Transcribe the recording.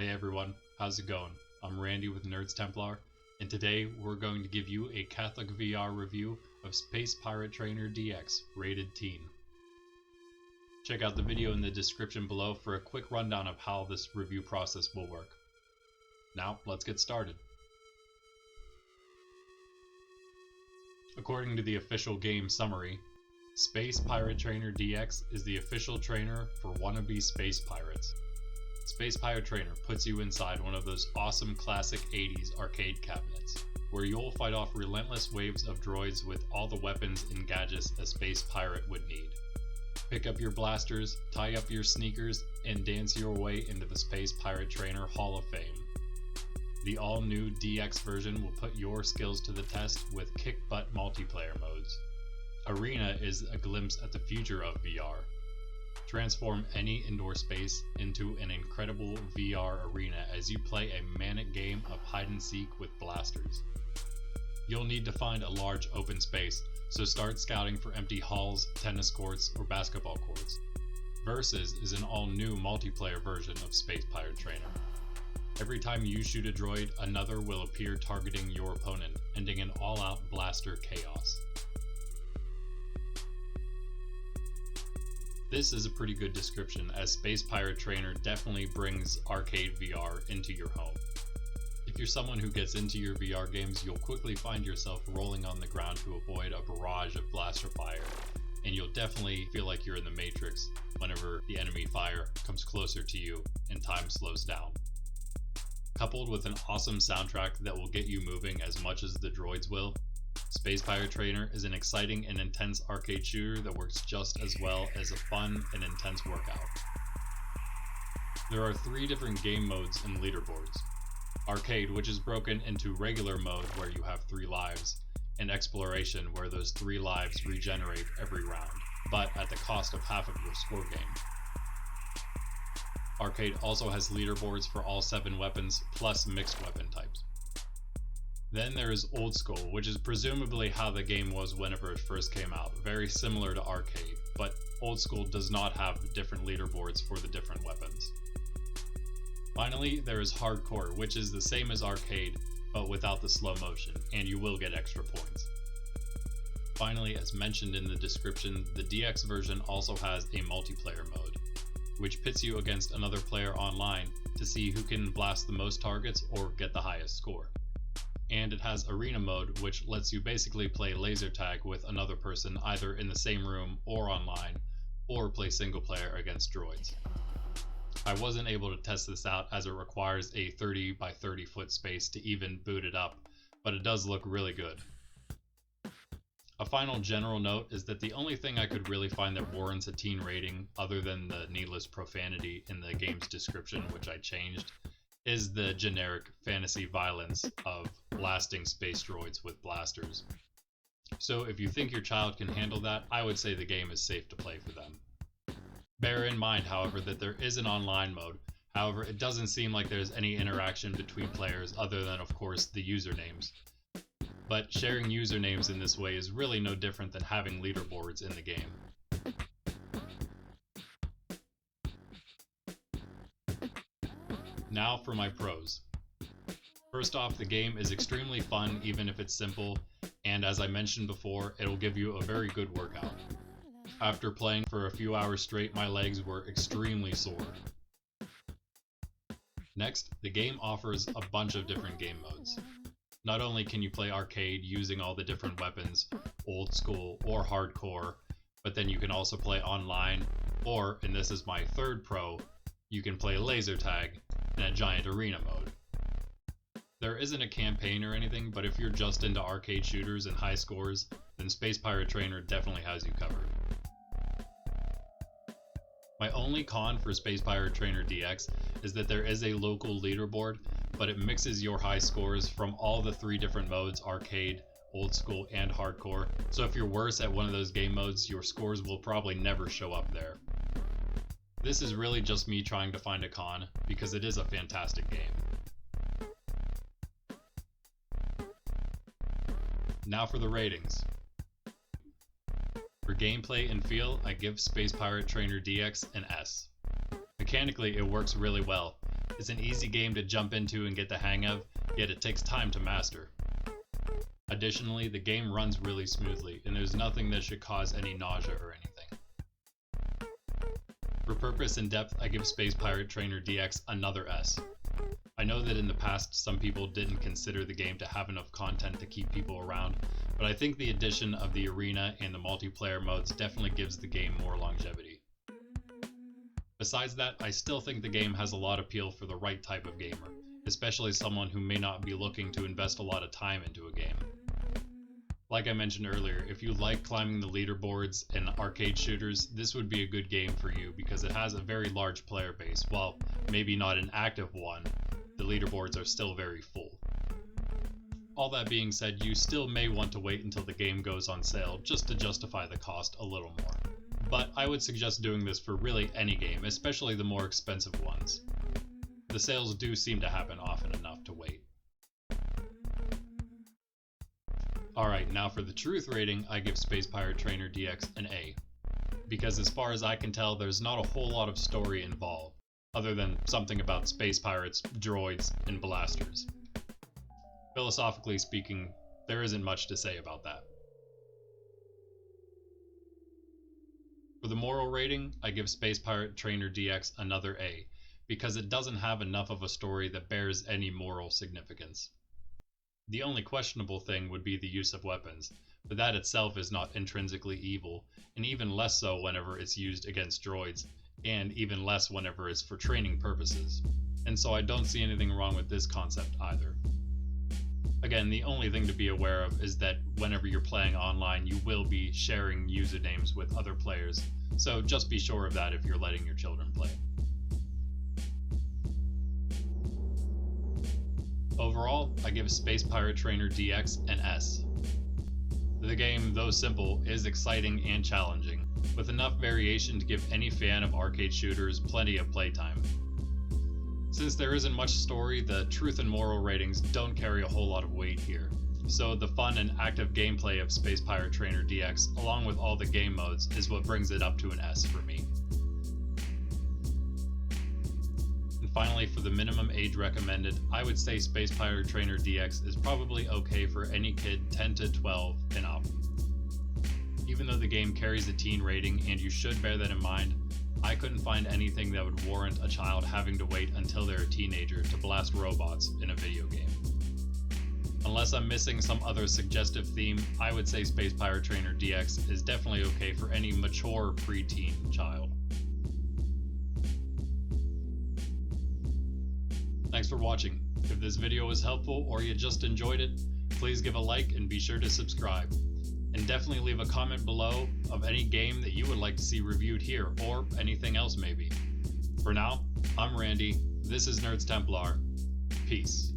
Hey everyone, how's it going? I'm Randy with Templar, and today we're going to give you a Catholic VR review of Space Pirate Trainer DX, rated teen. Check out the video in the description below for a quick rundown of how this review process will work. Now, let's get started. According to the official game summary, Space Pirate Trainer DX is the official trainer for wannabe space pirates. Space Pirate Trainer puts you inside one of those awesome classic 80s arcade cabinets, where you'll fight off relentless waves of droids with all the weapons and gadgets a space pirate would need. Pick up your blasters, tie up your sneakers, and dance your way into the Space Pirate Trainer Hall of Fame. The all-new DX version will put your skills to the test with kick-butt multiplayer modes. Arena is a glimpse at the future of VR. Transform any indoor space into an incredible VR arena as you play a manic game of hide-and-seek with blasters. You'll need to find a large open space, so start scouting for empty halls, tennis courts, or basketball courts. Versus is an all-new multiplayer version of Space Pirate Trainer. Every time you shoot a droid, another will appear targeting your opponent, ending in all-out blaster chaos. This is a pretty good description, as Space Pirate Trainer definitely brings arcade VR into your home. If you're someone who gets into your VR games, you'll quickly find yourself rolling on the ground to avoid a barrage of blaster fire, and you'll definitely feel like you're in the Matrix whenever the enemy fire comes closer to you and time slows down. Coupled with an awesome soundtrack that will get you moving as much as the droids will, Space Pirate Trainer is an exciting and intense arcade shooter that works just as well as a fun and intense workout. There are 3 different game modes and leaderboards. Arcade, which is broken into regular mode where you have 3 lives, and Exploration, where those 3 lives regenerate every round, but at the cost of half of your score gain. Arcade also has leaderboards for all 7 weapons plus mixed weapon types. Then there is Old School, which is presumably how the game was whenever it first came out, very similar to Arcade, but Old School does not have different leaderboards for the different weapons. Finally, there is Hardcore, which is the same as Arcade, but without the slow motion, and you will get extra points. Finally, as mentioned in the description, the DX version also has a multiplayer mode, which pits you against another player online to see who can blast the most targets or get the highest score. And it has arena mode, which lets you basically play laser tag with another person either in the same room or online, or play single player against droids. I wasn't able to test this out as it requires a 30 by 30 foot space to even boot it up, but it does look really good. A final general note is that the only thing I could really find that warrants a teen rating, other than the needless profanity in the game's description, which I changed, is the generic fantasy violence of blasting space droids with blasters. So if you think your child can handle that, I would say the game is safe to play for them. Bear in mind, however, that there is an online mode. However, it doesn't seem like there's any interaction between players other than, of course, the usernames. But sharing usernames in this way is really no different than having leaderboards in the game. Now for my pros. First off, the game is extremely fun even if it's simple, and as I mentioned before, it'll give you a very good workout. After playing for a few hours straight, my legs were extremely sore. Next, the game offers a bunch of different game modes. Not only can you play arcade using all the different weapons, old school or hardcore, but then you can also play online, or, and this is my 3rd pro, you can play laser tag in a giant arena mode. There isn't a campaign or anything, but if you're just into arcade shooters and high scores, then Space Pirate Trainer definitely has you covered. My only con for Space Pirate Trainer DX is that there is a local leaderboard, but it mixes your high scores from all the 3 different modes, arcade, old school, and hardcore, so if you're worse at one of those game modes, your scores will probably never show up there. This is really just me trying to find a con, because it is a fantastic game. Now for the ratings. For gameplay and feel, I give Space Pirate Trainer DX an S. Mechanically, it works really well, It's an easy game to jump into and get the hang of, yet it takes time to master. Additionally, the game runs really smoothly, and there's nothing that should cause any nausea or anything. For purpose and depth, I give Space Pirate Trainer DX another S. I know that in the past some people didn't consider the game to have enough content to keep people around, but I think the addition of the arena and the multiplayer modes definitely gives the game more longevity. Besides that, I still think the game has a lot of appeal for the right type of gamer, especially someone who may not be looking to invest a lot of time into a game. Like I mentioned earlier, if you like climbing the leaderboards and arcade shooters, this would be a good game for you because it has a very large player base. While maybe not an active one, the leaderboards are still very full. All that being said, you still may want to wait until the game goes on sale just to justify the cost a little more. But I would suggest doing this for really any game, especially the more expensive ones. The sales do seem to happen often enough to wait. Alright, now for the truth rating, I give Space Pirate Trainer DX an A. Because as far as I can tell, there's not a whole lot of story involved, other than something about space pirates, droids, and blasters. Philosophically speaking, there isn't much to say about that. For the moral rating, I give Space Pirate Trainer DX another A, because it doesn't have enough of a story that bears any moral significance. The only questionable thing would be the use of weapons, but that itself is not intrinsically evil, and even less so whenever it's used against droids, and even less whenever it's for training purposes. And so I don't see anything wrong with this concept either. Again, the only thing to be aware of is that whenever you're playing online, you will be sharing usernames with other players, so just be sure of that if you're letting your children play. Overall, I give Space Pirate Trainer DX an S. The game, though simple, is exciting and challenging, with enough variation to give any fan of arcade shooters plenty of playtime. Since there isn't much story, the truth and moral ratings don't carry a whole lot of weight here, so the fun and active gameplay of Space Pirate Trainer DX, along with all the game modes, is what brings it up to an S for me. And finally, for the minimum age recommended, I would say Space Pirate Trainer DX is probably okay for any kid 10 to 12 and up. Even though the game carries a teen rating, and you should bear that in mind, I couldn't find anything that would warrant a child having to wait until they're a teenager to blast robots in a video game. Unless I'm missing some other suggestive theme, I would say Space Pirate Trainer DX is definitely okay for any mature preteen child. Thanks for watching. If this video was helpful or you just enjoyed it, please give a like and be sure to subscribe. And definitely leave a comment below of any game that you would like to see reviewed here, or anything else maybe. For now, I'm Randy, this is Nerds Templar. Peace.